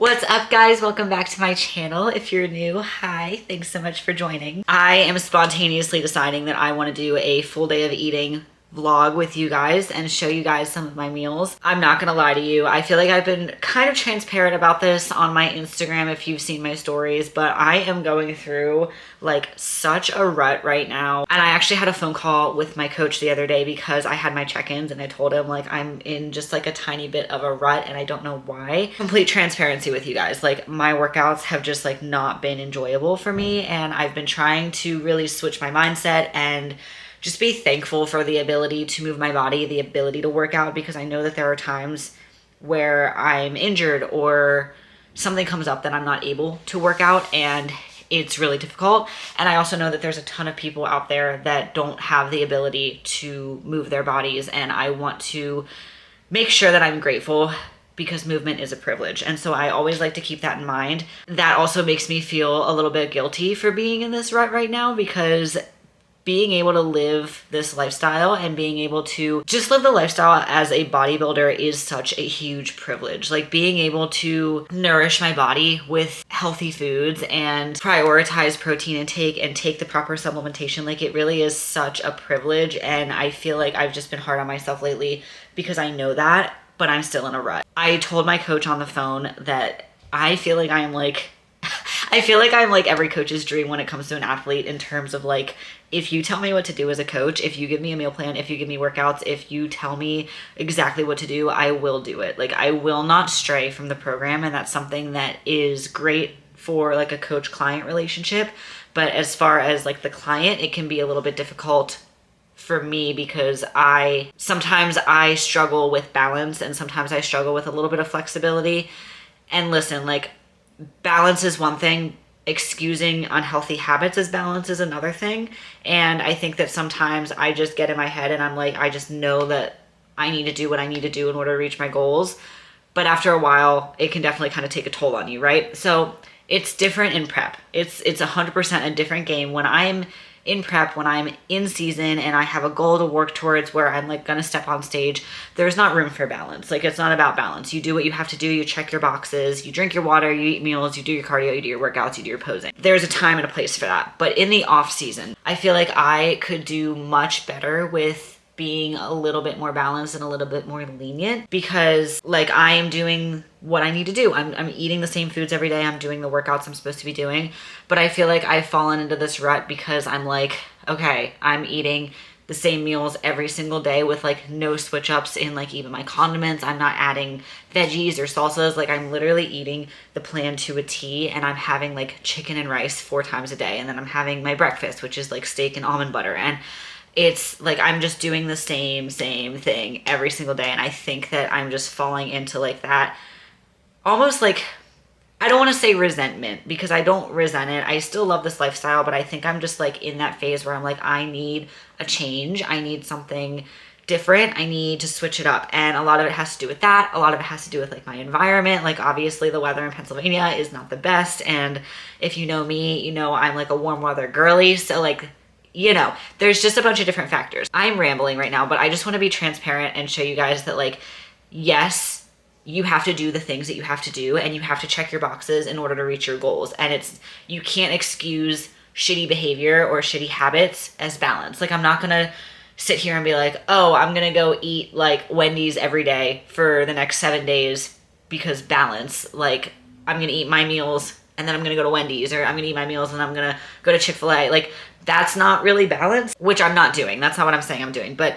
What's up, guys? Welcome back to my channel. If you're new, hi, thanks so much for joining. I am spontaneously deciding that I want to do a full day of eating vlog with you guys and show you guys some of my meals. I'm not gonna lie to you, I feel like I've been kind of transparent about this on my Instagram if you've seen my stories, but I am going through like such a rut right now. And I actually had a phone call with my coach the other day because I had my check-ins and I told him like I'm in just like a tiny bit of a rut and I don't know why. Complete transparency with you guys, like my workouts have just like not been enjoyable for me, and I've been trying to really switch my mindset and just be thankful for the ability to move my body, the ability to work out, because I know that there are times where I'm injured or something comes up that I'm not able to work out and it's really difficult. And I also know that there's a ton of people out there that don't have the ability to move their bodies, and I want to make sure that I'm grateful because movement is a privilege. And so I always like to keep that in mind. That also makes me feel a little bit guilty for being in this rut right now, because being able to live this lifestyle and being able to just live the lifestyle as a bodybuilder is such a huge privilege. Like being able to nourish my body with healthy foods and prioritize protein intake and take the proper supplementation, like it really is such a privilege. And I feel like I've just been hard on myself lately because I know that, but I'm still in a rut. I told my coach on the phone that I feel like I'm like every coach's dream when it comes to an athlete, in terms of like, if you tell me what to do as a coach, if you give me a meal plan, if you give me workouts, if you tell me exactly what to do, I will do it. Like I will not stray from the program. And that's something that is great for like a coach-client relationship. But as far as like the client, it can be a little bit difficult for me because sometimes I struggle with balance and sometimes I struggle with a little bit of flexibility. And listen, like, balance is one thing, excusing unhealthy habits as balance is another thing. And I think that sometimes I just get in my head and I'm like, I just know that I need to do what I need to do in order to reach my goals. But after a while, it can definitely kind of take a toll on you, right? So it's different in prep. It's 100% a different game. When I'm in prep, when I'm in season and I have a goal to work towards where I'm like gonna step on stage, there's not room for balance. Like it's not about balance. You do what you have to do, you check your boxes, you drink your water, you eat meals, you do your cardio, you do your workouts, you do your posing. There's a time and a place for that. But in the off season, I feel like I could do much better with being a little bit more balanced and a little bit more lenient, because like I am doing what I need to do. I'm eating the same foods every day. I'm doing the workouts I'm supposed to be doing. But I feel like I've fallen into this rut because I'm like, okay, I'm eating the same meals every single day with like no switch ups in like even my condiments. I'm not adding veggies or salsas. Like I'm literally eating the plan to a T, and I'm having like chicken and rice 4 times a day. And then I'm having my breakfast, which is like steak and almond butter. And it's like I'm just doing the same thing every single day. And I think that I'm just falling into like that, almost like, I don't want to say resentment because I don't resent it. I still love this lifestyle, but I think I'm just like in that phase where I'm like, I need a change. I need something different. I need to switch it up. And a lot of it has to do with that. A lot of it has to do with like my environment. Like obviously the weather in Pennsylvania is not the best. And if you know me, you know I'm like a warm weather girly. So like, you know, there's just a bunch of different factors. I'm rambling right now, but I just want to be transparent and show you guys that like, yes, you have to do the things that you have to do and you have to check your boxes in order to reach your goals. And you can't excuse shitty behavior or shitty habits as balance. Like I'm not going to sit here and be like, oh, I'm going to go eat like Wendy's every day for the next 7 days because balance. Like I'm going to eat my meals and then I'm going to go to Wendy's, or I'm going to eat my meals and I'm going to go to Chick-fil-A. Like that's not really balance, which I'm not doing. That's not what I'm saying I'm doing. But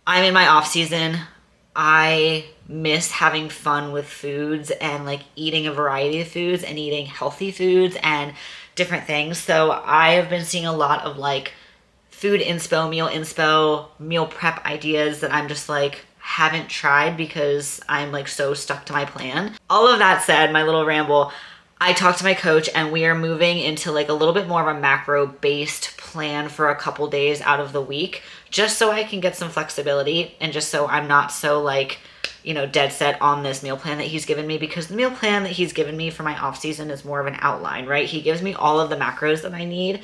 I'm in my off season. I miss having fun with foods and like eating a variety of foods and eating healthy foods and different things. So I have been seeing a lot of like food inspo, meal prep ideas that I'm just like haven't tried because I'm like so stuck to my plan. All of that said, my little ramble, I talked to my coach and we are moving into like a little bit more of a macro based plan for a couple days out of the week, just so I can get some flexibility and just so I'm not so like, you know, dead set on this meal plan that he's given me, because the meal plan that he's given me for my off season is more of an outline, right? He gives me all of the macros that I need.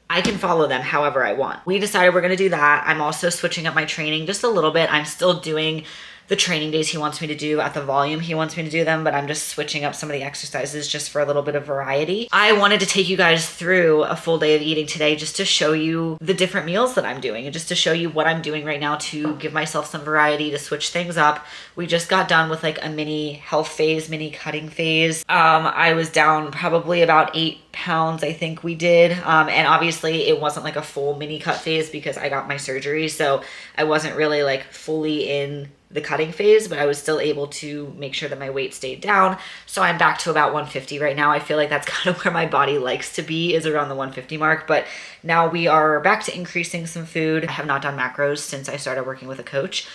I can follow them however I want. We decided we're going to do that. I'm also switching up my training just a little bit. I'm still doing the training days he wants me to do at the volume he wants me to do them, but I'm just switching up some of the exercises just for a little bit of variety. I wanted to take you guys through a full day of eating today just to show you the different meals that I'm doing and just to show you what I'm doing right now to give myself some variety, to switch things up. We just got done with like a mini health phase, mini cutting phase. I was down probably about 8 pounds, I think we did. And obviously it wasn't like a full mini cut phase because I got my surgery. So I wasn't really like fully in the cutting phase, but I was still able to make sure that my weight stayed down. So I'm back to about 150 right now. I feel like that's kind of where my body likes to be, is around the 150 mark. But now we are back to increasing some food. I have not done macros since I started working with a coach.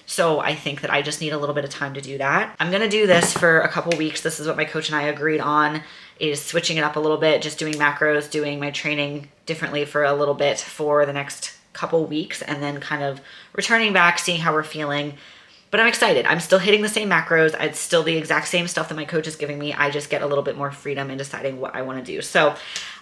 So I think that I just need a little bit of time to do that. I'm gonna do this for a couple weeks. This is what my coach and I agreed on, is switching it up a little bit, just doing macros, doing my training differently for a little bit for the next couple weeks, and then kind of returning back, seeing how we're feeling. But I'm excited. I'm still hitting the same macros. It's still the exact same stuff that my coach is giving me. I just get a little bit more freedom in deciding what I want to do. So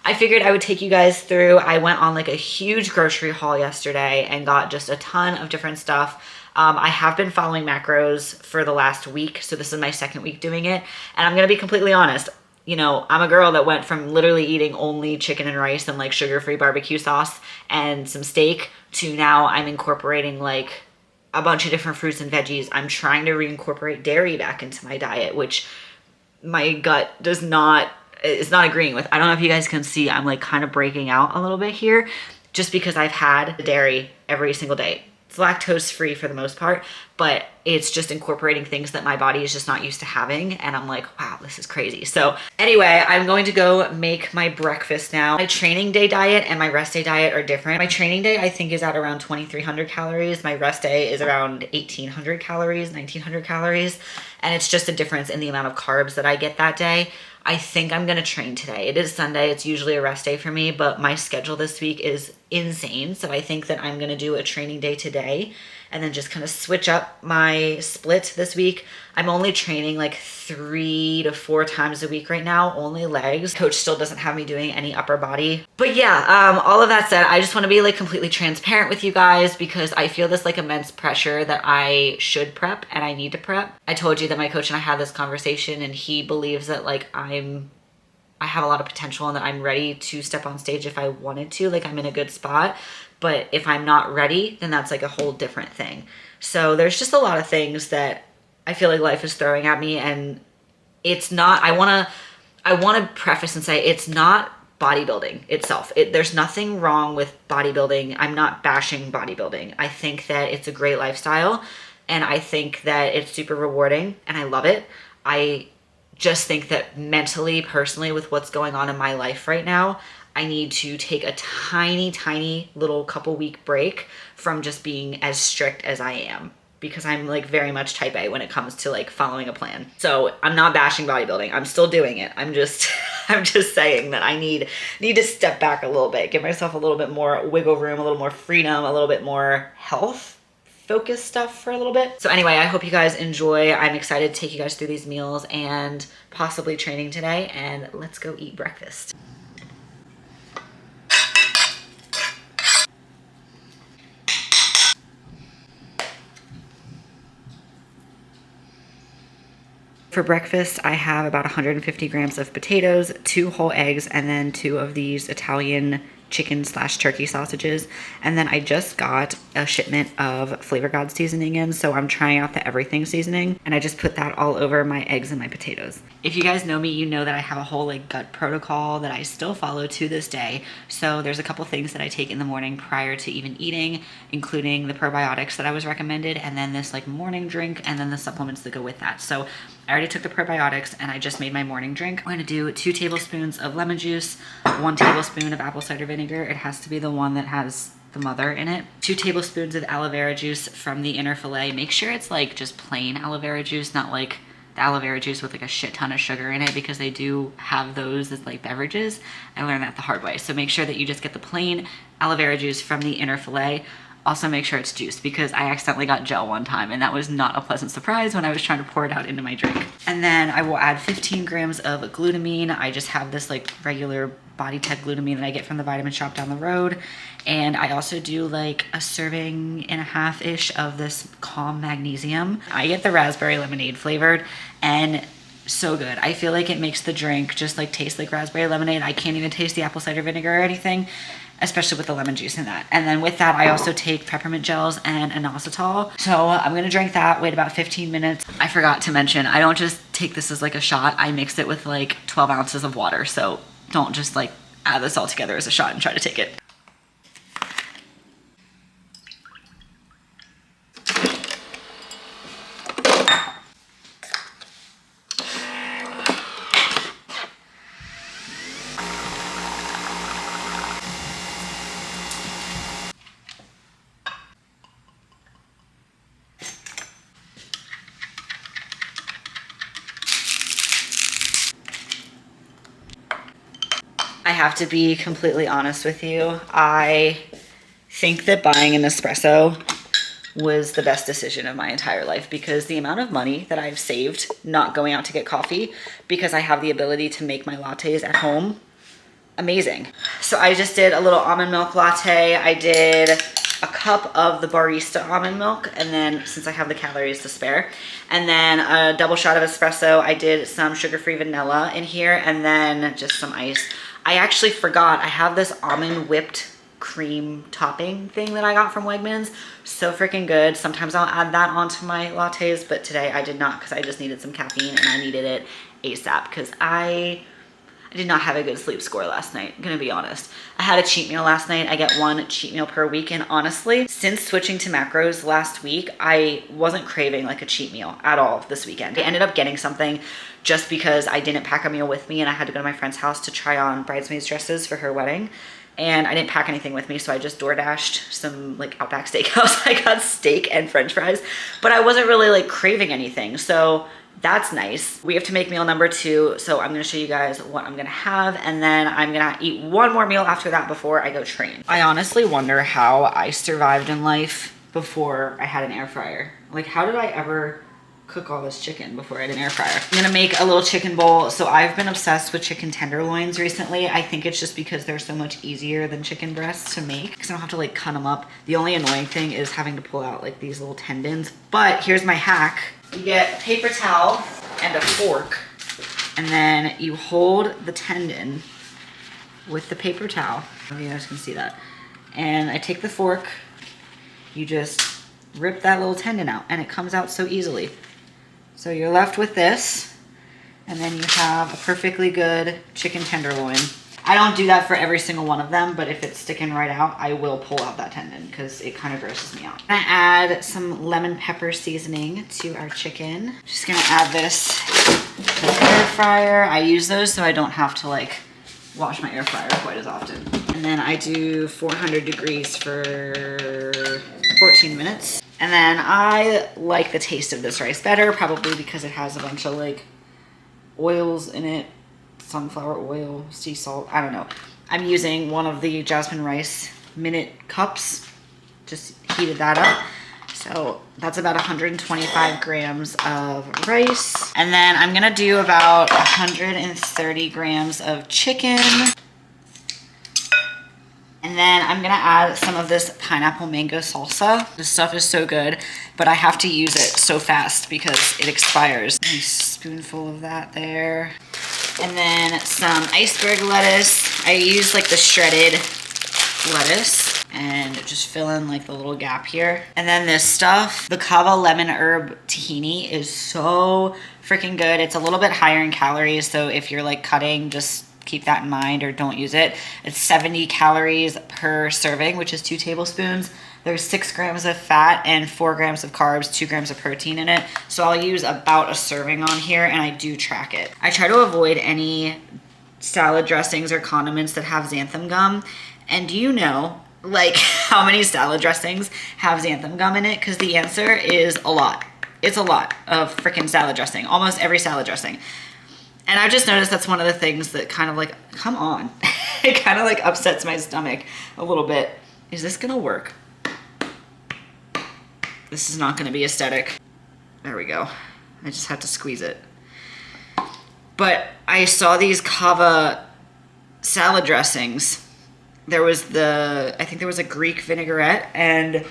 I figured I would take you guys through. I went on like a huge grocery haul yesterday and got just a ton of different stuff. I have been following macros for the last week. So this is my second week doing it. And I'm going to be completely honest. You know, I'm a girl that went from literally eating only chicken and rice and like sugar-free barbecue sauce and some steak to now I'm incorporating like a bunch of different fruits and veggies. I'm trying to reincorporate dairy back into my diet, which my gut is not agreeing with. I don't know if you guys can see, I'm like kind of breaking out a little bit here just because I've had dairy every single day. It's lactose free for the most part, but it's just incorporating things that my body is just not used to having. And I'm like, wow, this is crazy. So anyway, I'm going to go make my breakfast now. My training day diet and my rest day diet are different. My training day, I think, is at around 2,300 calories. My rest day is around 1,800 calories, 1,900 calories. And it's just a difference in the amount of carbs that I get that day. I think I'm gonna train today. It is Sunday, it's usually a rest day for me, but my schedule this week is insane. So I think that I'm gonna do a training day today and then just kind of switch up my split this week. I'm only training like 3 to 4 times a week right now, only legs. Coach still doesn't have me doing any upper body. But yeah, all of that said, I just wanna be like completely transparent with you guys because I feel this like immense pressure that I should prep and I need to prep. I told you that my coach and I had this conversation and he believes that like I have a lot of potential and that I'm ready to step on stage if I wanted to, like I'm in a good spot. But if I'm not ready, then that's like a whole different thing. So there's just a lot of things that I feel like life is throwing at me, and it's not, I wanna preface and say it's not bodybuilding itself. There's nothing wrong with bodybuilding. I'm not bashing bodybuilding. I think that it's a great lifestyle and I think that it's super rewarding and I love it. I just think that mentally, personally, with what's going on in my life right now, I need to take a tiny little couple week break from just being as strict as I am, because I'm like very much type A when it comes to like following a plan. So I'm not bashing bodybuilding. I'm still doing it. I'm just saying that I need to step back a little bit, give myself a little bit more wiggle room, a little more freedom, a little bit more health focused stuff for a little bit. So anyway, I hope you guys enjoy. I'm excited to take you guys through these meals and possibly training today, and let's go eat breakfast. For breakfast, I have about 150 grams of potatoes, 2 whole eggs, and then 2 of these Italian chicken/turkey sausages. And then I just got a shipment of Flavor God seasoning in, so I'm trying out the everything seasoning, and I just put that all over my eggs and my potatoes. If you guys know me, you know that I have a whole like gut protocol that I still follow to this day. So there's a couple things that I take in the morning prior to even eating, including the probiotics that I was recommended, and then this like morning drink, and then the supplements that go with that. So I already took the probiotics and I just made my morning drink. I'm gonna do 2 tablespoons of lemon juice, 1 tablespoon of apple cider vinegar. It has to be the one that has the mother in it. 2 tablespoons of aloe vera juice from the Inner Filet. Make sure it's like just plain aloe vera juice, not like the aloe vera juice with like a shit ton of sugar in it, because they do have those as like beverages. I learned that the hard way. So make sure that you just get the plain aloe vera juice from the Inner Filet. Also make sure it's juiced because I accidentally got gel one time and that was not a pleasant surprise when I was trying to pour it out into my drink. And then I will add 15 grams of glutamine. I just have this like regular Body Tech glutamine that I get from the vitamin shop down the road. And I also do like a serving and a half-ish of this Calm Magnesium. I get the raspberry lemonade flavored and so good. I feel like it makes the drink just like taste like raspberry lemonade. I can't even taste the apple cider vinegar or anything, especially with the lemon juice in that. And then with that, I also take peppermint gels and inositol. So I'm gonna drink that, wait about 15 minutes. I forgot to mention, I don't just take this as like a shot. I mix it with like 12 ounces of water. So don't just like add this all together as a shot and try to take it. I have to be completely honest with you. I think that buying an espresso was the best decision of my entire life because the amount of money that I've saved not going out to get coffee because I have the ability to make my lattes at home, amazing. So I just did a little almond milk latte. I did a cup of the barista almond milk, and then since I have the calories to spare, and then a double shot of espresso. I did some sugar-free vanilla in here, and then just some ice. I actually forgot, I have this almond whipped cream topping thing that I got from Wegmans. So freaking good. Sometimes I'll add that onto my lattes, but today I did not because I just needed some caffeine and I needed it ASAP because I did not have a good sleep score last night, I'm gonna be honest. I had a cheat meal last night. I get one cheat meal per week, and honestly, since switching to macros last week, I wasn't craving like a cheat meal at all this weekend. I ended up getting something just because I didn't pack a meal with me and I had to go to my friend's house to try on bridesmaids dresses for her wedding. And I didn't pack anything with me, so I just DoorDashed some like Outback Steakhouse. I got steak and french fries, but I wasn't really like craving anything. So that's nice. We have to make meal number 2. So I'm gonna show you guys what I'm gonna have, and then I'm gonna eat one more meal after that before I go train. I honestly wonder how I survived in life before I had an air fryer. Like, how did I ever cook all this chicken before I had an air fryer? I'm gonna make a little chicken bowl. So I've been obsessed with chicken tenderloins recently. I think it's just because they're so much easier than chicken breasts to make because I don't have to like cut them up. The only annoying thing is having to pull out like these little tendons. But here's my hack. You get a paper towel and a fork, and then you hold the tendon with the paper towel. Oh, you guys can see that. And I take the fork, you just rip that little tendon out and it comes out so easily. So you're left with this, and then you have a perfectly good chicken tenderloin. I don't do that for every single one of them, but if it's sticking right out, I will pull out that tendon because it kind of grosses me out. I'm gonna add some lemon pepper seasoning to our chicken. Just gonna add this to the air fryer. I use those so I don't have to like wash my air fryer quite as often. And then I do 400 degrees for 14 minutes. And then I like the taste of this rice better, probably because it has a bunch of like oils in it. Sunflower oil, sea salt, I don't know. I'm using one of the jasmine rice minute cups, just heated that up. So that's about 125 grams of rice. And then I'm gonna do about 130 grams of chicken. And then I'm gonna add some of this pineapple mango salsa. This stuff is so good, but I have to use it so fast because it expires. Nice spoonful of that there. And then some iceberg lettuce. I use like the shredded lettuce and just fill in like the little gap here. And then this stuff, the Kava lemon herb tahini, is so freaking good. It's a little bit higher in calories, so if you're like cutting, just keep that in mind or don't use it. It's 70 calories per serving, which is 2 tablespoons. There's 6 grams of fat and 4 grams of carbs, 2 grams of protein in it. So I'll use about a serving on here, and I do track it. I try to avoid any salad dressings or condiments that have xanthan gum. And do you know like how many salad dressings have xanthan gum in it? Because the answer is a lot. It's a lot of freaking salad dressing, almost every salad dressing. And I've just noticed that's one of the things that kind of like, come on. It kind of like upsets my stomach a little bit. Is this gonna work? This is not gonna be aesthetic. There we go. I just had to squeeze it. But I saw these Kava salad dressings. There was I think there was a Greek vinaigrette and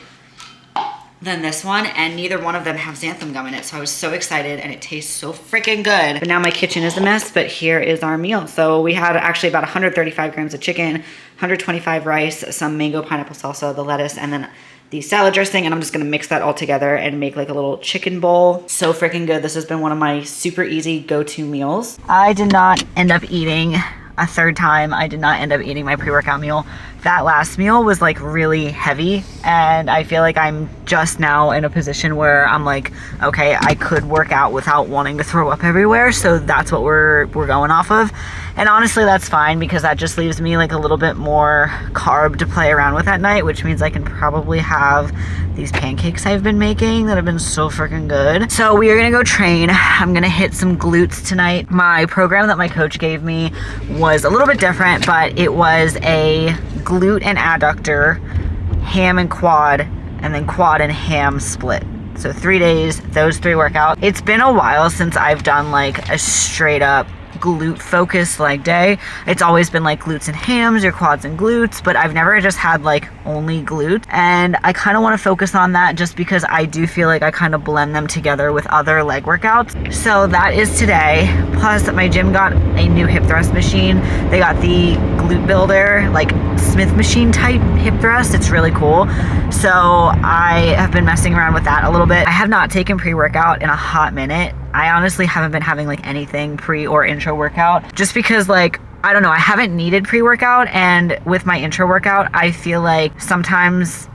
then this one, and neither one of them have xanthan gum in it. So I was so excited, and it tastes so freaking good. But now my kitchen is a mess, but here is our meal. So we had actually about 135 grams of chicken, 125 rice, some mango pineapple salsa, the lettuce, and then the salad dressing, and I'm just gonna mix that all together and make like a little chicken bowl. So freaking good. This has been one of my super easy go-to meals. I did not end up eating a third time. I did not end up eating my pre-workout meal. That last meal was like really heavy, and I feel like I'm just now in a position where I'm like, okay, I could work out without wanting to throw up everywhere, so that's what we're going off of. And honestly, that's fine, because that just leaves me like a little bit more carb to play around with at night, which means I can probably have these pancakes I've been making that have been so freaking good. So we are gonna go train. I'm gonna hit some glutes tonight. My program that my coach gave me was a little bit different, but it was a glute and adductor, ham and quad, and then quad and ham split. So 3 days, those 3 workouts. It's been a while since I've done like a straight up glute focused leg day. It's always been like glutes and hams or quads and glutes, but I've never just had like only glute. And I kind of want to focus on that just because I do feel like I kind of blend them together with other leg workouts. So that is today. Plus my gym got a new hip thrust machine. They got the glute builder, like Smith machine type hip thrust. It's really cool. So I have been messing around with that a little bit. I have not taken pre-workout in a hot minute. I honestly haven't been having like anything pre or intro workout, just because like, I don't know, I haven't needed pre-workout, and with my intro workout, I feel like sometimes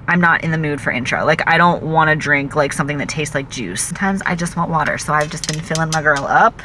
I'm not in the mood for intro. Like I don't want to drink like something that tastes like juice. Sometimes I just want water. So I've just been filling my girl up.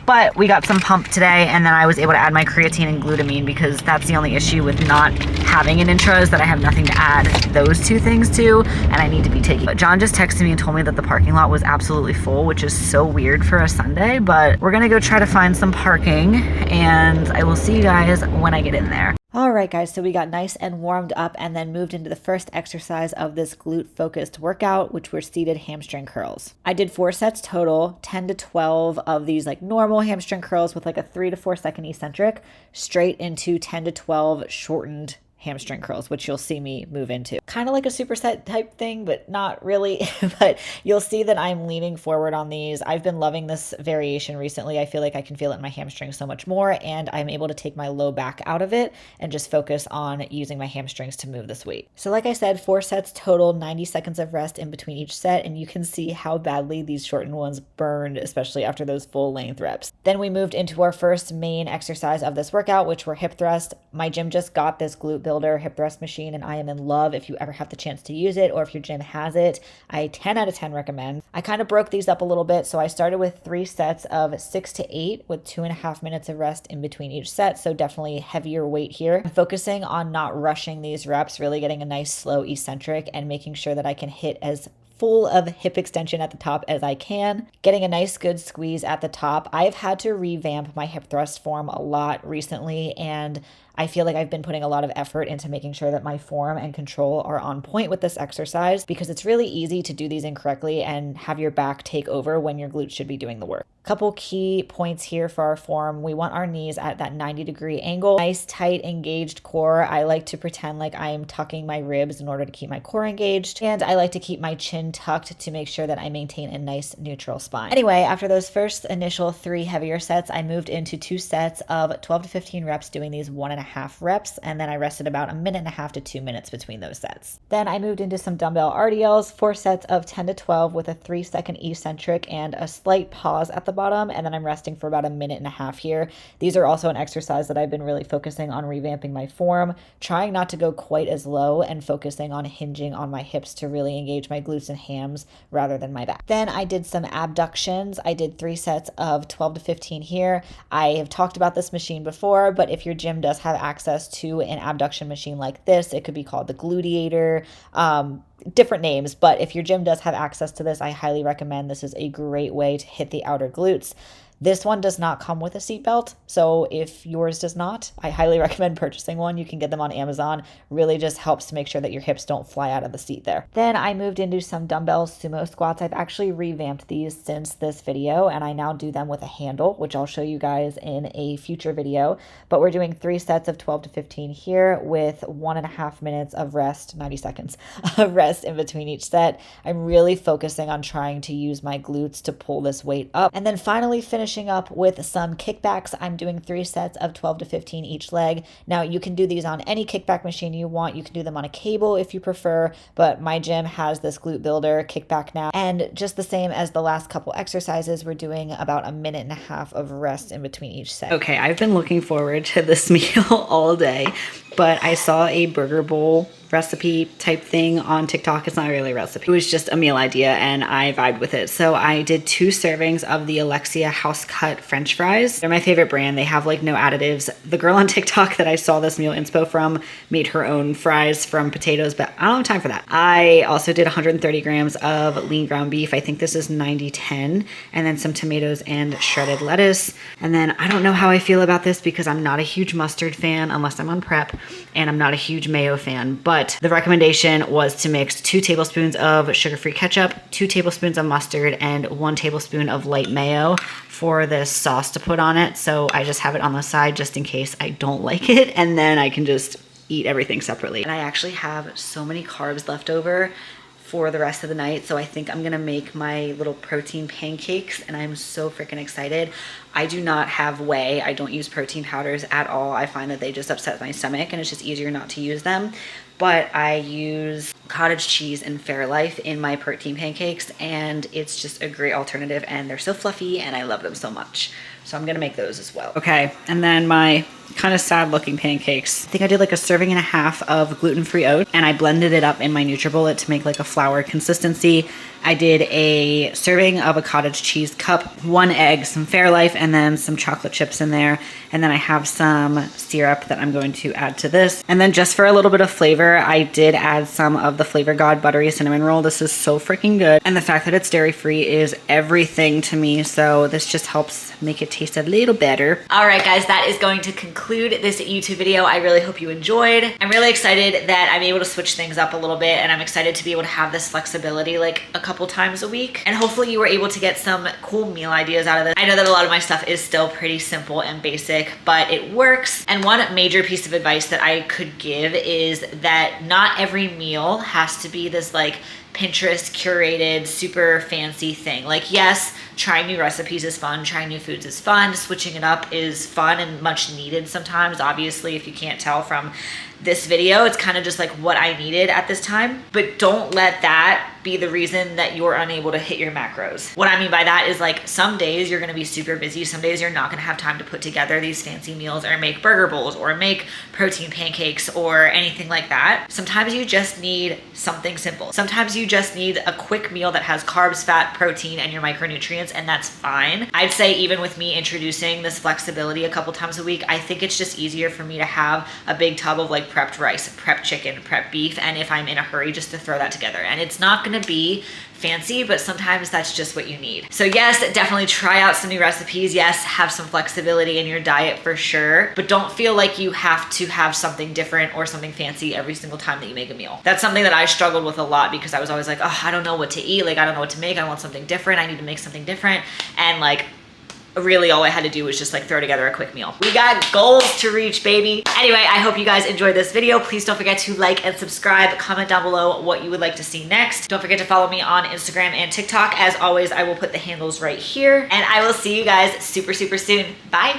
But we got some pump today, and then I was able to add my creatine and glutamine, because that's the only issue with not having an intro, is that I have nothing to add those 2 things to, and I need to be taking. But John just texted me and told me that the parking lot was absolutely full, which is so weird for a Sunday, but we're gonna go try to find some parking, and I will see you guys when I get in there. All right, guys, so we got nice and warmed up and then moved into the first exercise of this glute-focused workout, which were seated hamstring curls. I did 4 sets total, 10 to 12 of these like normal hamstring curls with like a 3 to 4 second eccentric, straight into 10 to 12 shortened hamstring curls, which you'll see me move into. Kind of like a superset type thing, but not really. But you'll see that I'm leaning forward on these. I've been loving this variation recently. I feel like I can feel it in my hamstrings so much more, and I'm able to take my low back out of it and just focus on using my hamstrings to move this weight. So like I said, 4 sets total, 90 seconds of rest in between each set, and you can see how badly these shortened ones burned, especially after those full length reps. Then we moved into our first main exercise of this workout, which were hip thrust. My gym just got this glute builder hip thrust machine, and I am in love. If you ever have the chance to use it, or if your gym has it, I 10 out of 10 recommend. I kind of broke these up a little bit, so I started with 3 sets of 6 to 8 with 2.5 minutes of rest in between each set, so definitely heavier weight here. I'm focusing on not rushing these reps, really getting a nice slow eccentric and making sure that I can hit as full of hip extension at the top as I can, getting a nice good squeeze at the top. I've had to revamp my hip thrust form a lot recently, and I feel like I've been putting a lot of effort into making sure that my form and control are on point with this exercise, because it's really easy to do these incorrectly and have your back take over when your glutes should be doing the work. Couple key points here for our form. We want our knees at that 90-degree angle. Nice, tight, engaged core. I like to pretend like I am tucking my ribs in order to keep my core engaged. And I like to keep my chin tucked to make sure that I maintain a nice neutral spine. Anyway, after those first initial 3 heavier sets, I moved into 2 sets of 12 to 15 reps doing these 1.5 reps. And then I rested about 1.5 minutes to 2 minutes between those sets. Then I moved into some dumbbell RDLs, 4 sets of 10 to 12 with a 3-second eccentric and a slight pause at the bottom, and then I'm resting for about 1.5 minutes here. These are also an exercise that I've been really focusing on revamping my form, trying not to go quite as low and focusing on hinging on my hips to really engage my glutes and hams rather than my back. Then I did some abductions. I did 3 sets of 12 to 15 here. I have talked about this machine before, but if your gym does have access to an abduction machine like this, it could be called the gluteator, different names, but if your gym does have access to this, I highly recommend. This is a great way to hit the outer glutes. This one does not come with a seat belt, so if yours does not, I highly recommend purchasing one. You can get them on Amazon. Really just helps to make sure that your hips don't fly out of the seat there. Then I moved into some dumbbell sumo squats. I've actually revamped these since this video, and I now do them with a handle, which I'll show you guys in a future video. But we're doing 3 sets of 12 to 15 here with 1.5 minutes of rest, 90 seconds of rest in between each set. I'm really focusing on trying to use my glutes to pull this weight up. And then finally finishing up with some kickbacks. I'm doing 3 sets of 12 to 15 each leg. Now you can do these on any kickback machine you want. You can do them on a cable if you prefer, but my gym has this glute builder kickback now. And just the same as the last couple exercises, we're doing about 1.5 minutes of rest in between each set. Okay, I've been looking forward to this meal all day, but I saw a burger bowl recipe type thing on TikTok. It's not really a recipe. It was just a meal idea and I vibed with it. So I did 2 servings of the Alexia house cut French fries. They're my favorite brand. They have like no additives. The girl on TikTok that I saw this meal inspo from made her own fries from potatoes, but I don't have time for that. I also did 130 grams of lean ground beef. I think this is 90-10, and then some tomatoes and shredded lettuce. And then I don't know how I feel about this because I'm not a huge mustard fan unless I'm on prep, and I'm not a huge mayo fan, but the recommendation was to mix 2 tablespoons of sugar-free ketchup, 2 tablespoons of mustard, and 1 tablespoon of light mayo for this sauce to put on it. So I just have it on the side just in case I don't like it, and then I can just eat everything separately. And I actually have so many carbs left over for the rest of the night, so I think I'm gonna make my little protein pancakes, and I'm so freaking excited. I do not have whey. I don't use protein powders at all. I find that they just upset my stomach and it's just easier not to use them. But I use cottage cheese and Fairlife in my protein pancakes, and it's just a great alternative, and they're so fluffy and I love them so much. So I'm gonna make those as well. Okay, and then my kind of sad looking pancakes. I think I did like 1.5 servings of gluten-free oats, and I blended it up in my NutriBullet to make like a flour consistency. I did a serving of a cottage cheese cup, 1 egg, some Fairlife, and then some chocolate chips in there. And then I have some syrup that I'm going to add to this. And then just for a little bit of flavor, I did add some of the Flavor God buttery cinnamon roll. This is so freaking good. And the fact that it's dairy-free is everything to me. So this just helps make it taste a little better. All right, guys, that is going to conclude this YouTube video. I really hope you enjoyed. I'm really excited that I'm able to switch things up a little bit, and I'm excited to be able to have this flexibility like a couple times a week. And hopefully you were able to get some cool meal ideas out of this. I know that a lot of my stuff is still pretty simple and basic, but it works. And one major piece of advice that I could give is that not every meal has to be this like Pinterest curated, super fancy thing. Like, yes, trying new recipes is fun, trying new foods is fun, switching it up is fun and much needed sometimes. Obviously, if you can't tell from this video, it's kind of just like what I needed at this time. But don't let that be the reason that you're unable to hit your macros. What I mean by that is like some days you're gonna be super busy, some days you're not gonna have time to put together these fancy meals or make burger bowls or make protein pancakes or anything like that. Sometimes you just need something simple. Sometimes you just need a quick meal that has carbs, fat, protein, and your micronutrients, and that's fine. I'd say even with me introducing this flexibility a couple times a week, I think it's just easier for me to have a big tub of like prepped rice, prepped chicken, prepped beef, and if I'm in a hurry, just to throw that together. And it's not gonna be fancy, but sometimes that's just what you need. So yes, definitely try out some new recipes. Yes, have some flexibility in your diet for sure, but don't feel like you have to have something different or something fancy every single time that you make a meal. That's something that I struggled with a lot because I was always like, oh, I don't know what to eat. Like, I don't know what to make. I want something different. I need to make something different. And like, really all I had to do was just like throw together a quick meal. We got goals to reach, baby. Anyway, I hope you guys enjoyed this video. Please don't forget to like and subscribe. Comment down below what you would like to see next. Don't forget to follow me on Instagram and TikTok. As always, I will put the handles right here, and I will see you guys super, super soon. Bye.